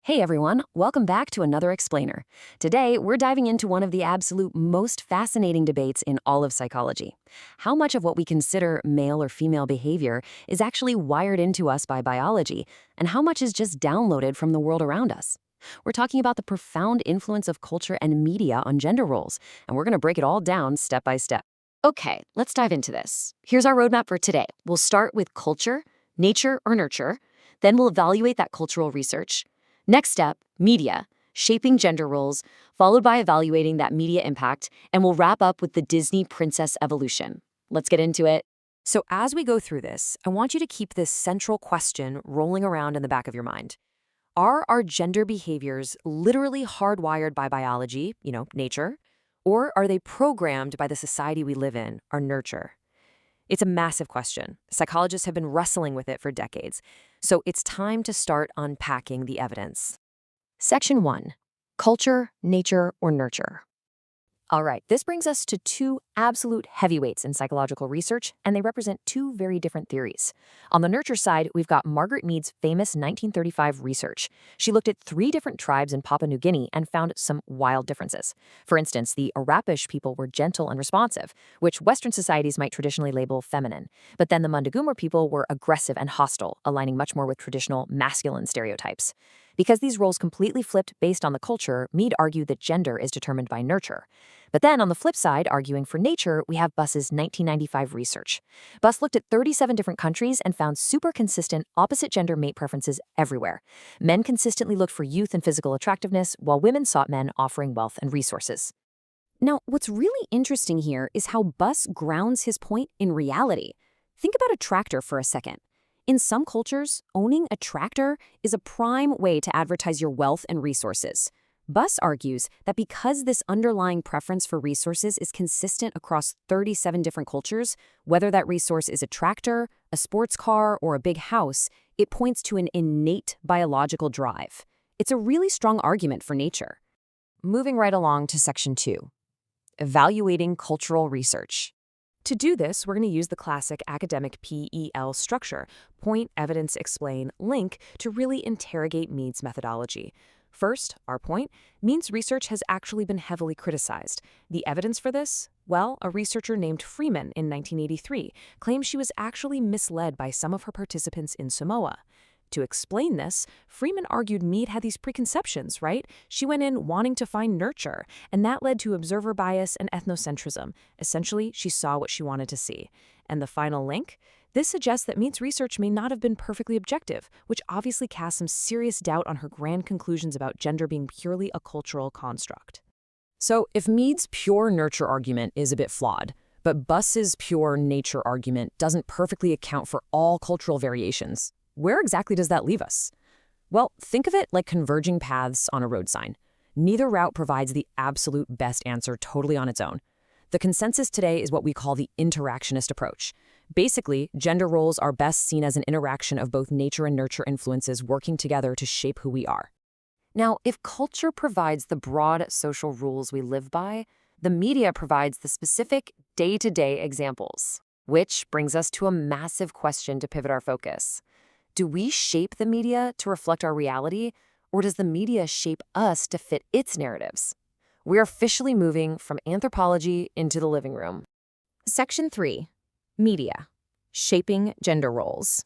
Hey everyone, welcome back to another explainer. Today, we're diving into one of the absolute most fascinating debates in all of psychology. How much of what we consider male or female behavior is actually wired into us by biology, and how much is just downloaded from the world around us? We're talking about the profound influence of culture and media on gender roles, and we're going to break it all down step by step. Okay, let's dive into this. Here's our roadmap for today. We'll start with culture, nature or nurture, then we'll evaluate that cultural research. Next step, media, shaping gender roles, followed by evaluating that media impact, and we'll wrap up with the Disney princess evolution. Let's get into it. So as we go through this, I want you to keep this central question rolling around in the back of your mind. Are our gender behaviors literally hardwired by biology, nature, or are they programmed by the society we live in, our nurture? It's a massive question. Psychologists have been wrestling with it for decades. So it's time to start unpacking the evidence. Section 1. Culture, nature, or nurture. All right, this brings us to two absolute heavyweights in psychological research, and they represent two very different theories. On the nurture side, we've got Margaret Mead's famous 1935 research. She looked at 3 different tribes in Papua New Guinea and found some wild differences. For instance, the Arapish people were gentle and responsive, which Western societies might traditionally label feminine. But then the Mundagumar people were aggressive and hostile, aligning much more with traditional masculine stereotypes. Because these roles completely flipped based on the culture, Mead argued that gender is determined by nurture. But then on the flip side, arguing for nature, we have Buss's 1995 research. Buss looked at 37 different countries and found super consistent opposite gender mate preferences everywhere. Men consistently looked for youth and physical attractiveness, while women sought men offering wealth and resources. Now, what's really interesting here is how Buss grounds his point in reality. Think about a tractor for a second. In some cultures, owning a tractor is a prime way to advertise your wealth and resources. Buss argues that because this underlying preference for resources is consistent across 37 different cultures, whether that resource is a tractor, a sports car, or a big house, it points to an innate biological drive. It's a really strong argument for nature. Moving right along to Section 2. Evaluating cultural research. To do this, we're going to use the classic academic PEL structure, point, evidence, explain, link, to really interrogate Mead's methodology. First, our point, Mead's research has actually been heavily criticized. The evidence for this? Well, a researcher named Freeman in 1983 claimed she was actually misled by some of her participants in Samoa. To explain this, Freeman argued Mead had these preconceptions, right? She went in wanting to find nurture, and that led to observer bias and ethnocentrism. Essentially, she saw what she wanted to see. And the final link? This suggests that Mead's research may not have been perfectly objective, which obviously casts some serious doubt on her grand conclusions about gender being purely a cultural construct. So, if Mead's pure nurture argument is a bit flawed, but Buss's pure nature argument doesn't perfectly account for all cultural variations, where exactly does that leave us? Well, think of it like converging paths on a road sign. Neither route provides the absolute best answer totally on its own. The consensus today is what we call the interactionist approach. Basically, gender roles are best seen as an interaction of both nature and nurture influences working together to shape who we are. Now, if culture provides the broad social rules we live by, the media provides the specific day-to-day examples. Which brings us to a massive question to pivot our focus. Do we shape the media to reflect our reality, or does the media shape us to fit its narratives? We're officially moving from anthropology into the living room. Section 3. Media. Shaping gender roles.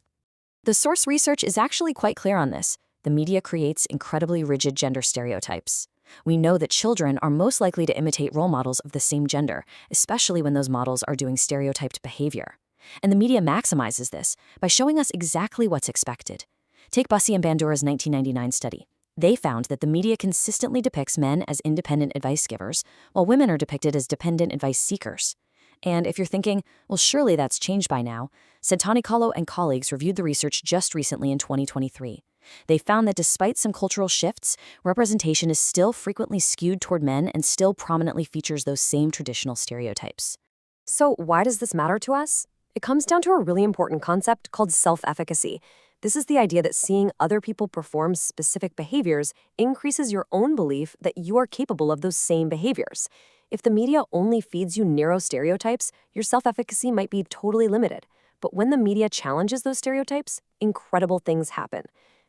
The source research is actually quite clear on this. The media creates incredibly rigid gender stereotypes. We know that children are most likely to imitate role models of the same gender, especially when those models are doing stereotyped behavior. And the media maximizes this by showing us exactly what's expected. Take Bussey and Bandura's 1999 study. They found that the media consistently depicts men as independent advice givers, while women are depicted as dependent advice seekers. And if you're thinking, well, surely that's changed by now, Santani-Kahlo and colleagues reviewed the research just recently in 2023. They found that despite some cultural shifts, representation is still frequently skewed toward men and still prominently features those same traditional stereotypes. So why does this matter to us? It comes down to a really important concept called self-efficacy. This is the idea that seeing other people perform specific behaviors increases your own belief that you are capable of those same behaviors. If the media only feeds you narrow stereotypes, your self-efficacy might be totally limited. But when the media challenges those stereotypes, incredible things happen.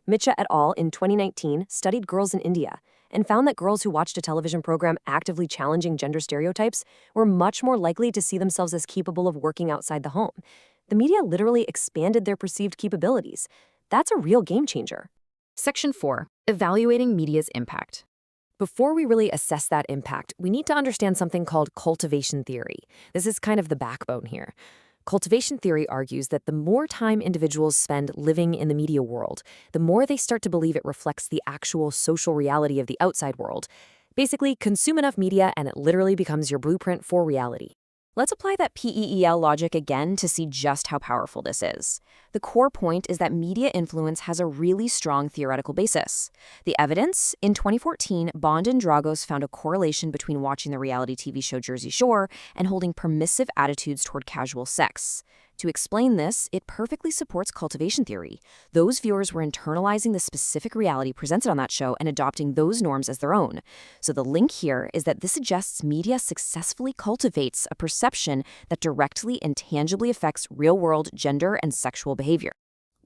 Mitra et al. In 2019 studied girls in India and found that girls who watched a television program actively challenging gender stereotypes were much more likely to see themselves as capable of working outside the home. The media literally expanded their perceived capabilities. That's a real game changer. Section 4. Evaluating media's impact. Before we really assess that impact, we need to understand something called cultivation theory. This is kind of the backbone here. Cultivation theory argues that the more time individuals spend living in the media world, the more they start to believe it reflects the actual social reality of the outside world. Basically, consume enough media and it literally becomes your blueprint for reality. Let's apply that PEEL logic again to see just how powerful this is. The core point is that media influence has a really strong theoretical basis. The evidence? In 2014, Bond and Dragos found a correlation between watching the reality TV show Jersey Shore and holding permissive attitudes toward casual sex. To explain this, it perfectly supports cultivation theory. Those viewers were internalizing the specific reality presented on that show and adopting those norms as their own. So the link here is that this suggests media successfully cultivates a perception that directly and tangibly affects real-world gender and sexual behavior.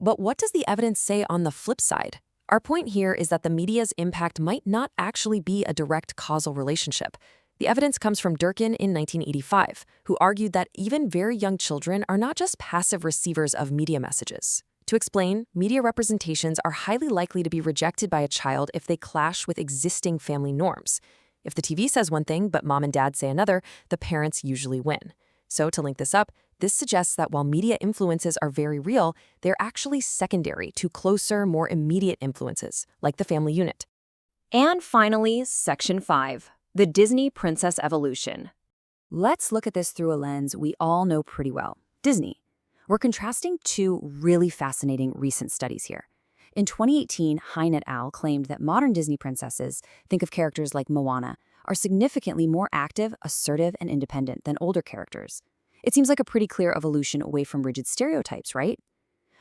But what does the evidence say on the flip side? Our point here is that the media's impact might not actually be a direct causal relationship. The evidence comes from Durkin in 1985, who argued that even very young children are not just passive receivers of media messages. To explain, media representations are highly likely to be rejected by a child if they clash with existing family norms. If the TV says one thing but mom and dad say another, the parents usually win. So to link this up, this suggests that while media influences are very real, they're actually secondary to closer, more immediate influences, like the family unit. And finally, Section 5. The Disney Princess Evolution. Let's look at this through a lens we all know pretty well, Disney. We're contrasting two really fascinating recent studies here. In 2018, Hein et al. Claimed that modern Disney princesses, think of characters like Moana, are significantly more active, assertive, and independent than older characters. It seems like a pretty clear evolution away from rigid stereotypes, right?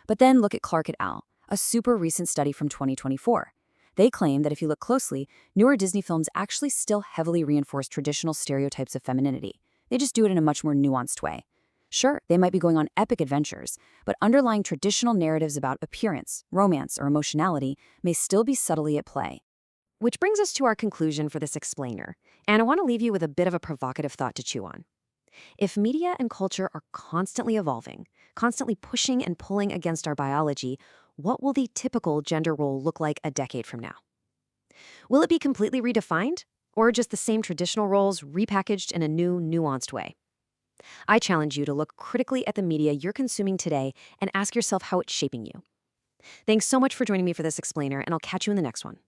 But then look at Clark et al., a super recent study from 2024. They claim that if you look closely, newer Disney films actually still heavily reinforce traditional stereotypes of femininity. They just do it in a much more nuanced way. Sure, they might be going on epic adventures, but underlying traditional narratives about appearance, romance, or emotionality may still be subtly at play. Which brings us to our conclusion for this explainer, and I want to leave you with a bit of a provocative thought to chew on. If media and culture are constantly evolving, constantly pushing and pulling against our biology, what will the typical gender role look like a decade from now? Will it be completely redefined, or just the same traditional roles repackaged in a new, nuanced way? I challenge you to look critically at the media you're consuming today and ask yourself how it's shaping you. Thanks so much for joining me for this explainer, and I'll catch you in the next one.